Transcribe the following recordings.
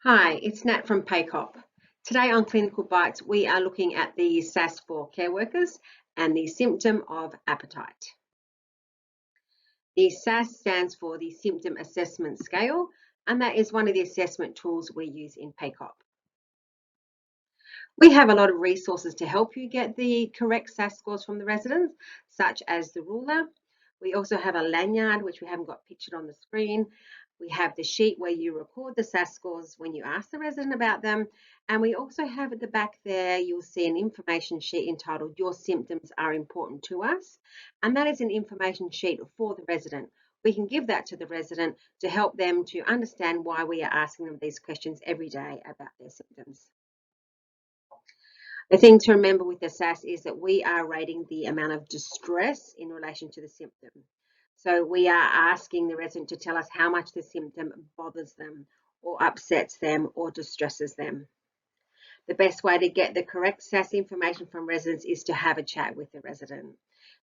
Hi, it's Nat from PACOP. Today on Clinical Bites, we are looking at the SAS for care workers and the symptom of appetite. The SAS stands for the Symptom Assessment Scale, and that is one of the assessment tools we use in PACOP. We have a lot of resources to help you get the correct SAS scores from the residents, such as the ruler. We also have a lanyard, which we haven't got pictured on the screen. We have the sheet where you record the SAS scores when you ask the resident about them. And we also have at the back there, you'll see an information sheet entitled Your Symptoms Are Important to Us. And that is an information sheet for the resident. We can give that to the resident to help them to understand why we are asking them these questions every day about their symptoms. The thing to remember with the SAS is that we are rating the amount of distress in relation to the symptom. So we are asking the resident to tell us how much the symptom bothers them or upsets them or distresses them. The best way to get the correct SAS information from residents is to have a chat with the resident.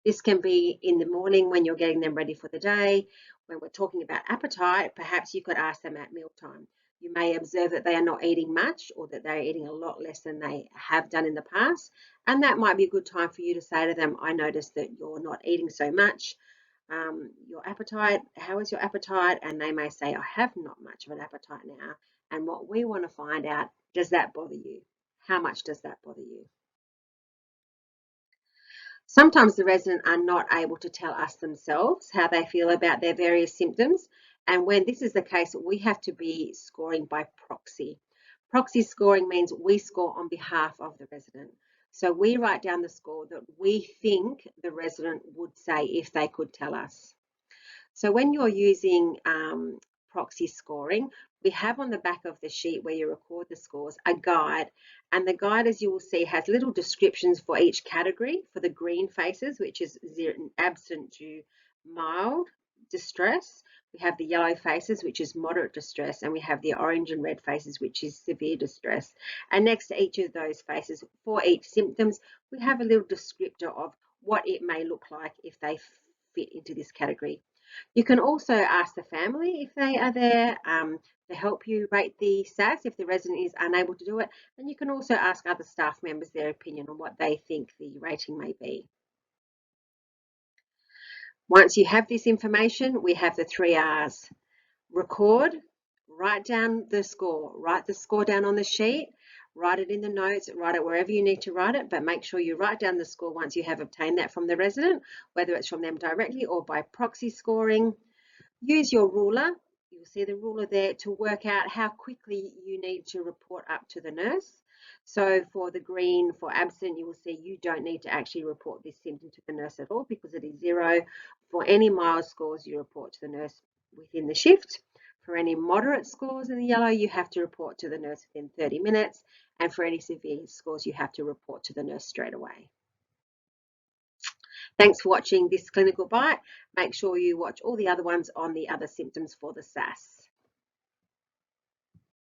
This can be in the morning when you're getting them ready for the day. When we're talking about appetite, perhaps you could ask them at mealtime. You may observe that they are not eating much or that they're eating a lot less than they have done in the past. And that might be a good time for you to say to them, I noticed that you're not eating so much. Your appetite, how is your appetite? And they may say, I have not much of an appetite now. And what we want to find out, does that bother you? How much does that bother you? Sometimes the resident are not able to tell us themselves how they feel about their various symptoms. And when this is the case, we have to be scoring by proxy. Proxy scoring means we score on behalf of the resident. So we write down the score that we think the resident would say if they could tell us. So when you're using proxy scoring, we have on the back of the sheet where you record the scores a guide, and the guide, as you will see, has little descriptions for each category. For the green faces, which is absent to mild distress, we have the yellow faces, which is moderate distress, and we have the orange and red faces, which is severe distress. And next to each of those faces, for each symptoms, we have a little descriptor of what it may look like if they fit into this category. You can also ask the family if they are there to help you rate the SAS if the resident is unable to do it. And you can also ask other staff members their opinion on what they think the rating may be. Once you have this information, we have the 3 R's. Record, write down the score. Write the score down on the sheet. Write it in the notes, write it wherever you need to write it, but make sure you write down the score once you have obtained that from the resident, whether it's from them directly or by proxy scoring. Use your ruler. You'll see the ruler there to work out how quickly you need to report up to the nurse. So for the green, for absent, you will see you don't need to actually report this symptom to the nurse at all because it is 0. For any mild scores, you report to the nurse within the shift. For any moderate scores in the yellow, you have to report to the nurse within 30 minutes. And for any severe scores, you have to report to the nurse straight away. Thanks for watching this clinical bite. Make sure you watch all the other ones on the other symptoms for the SAS.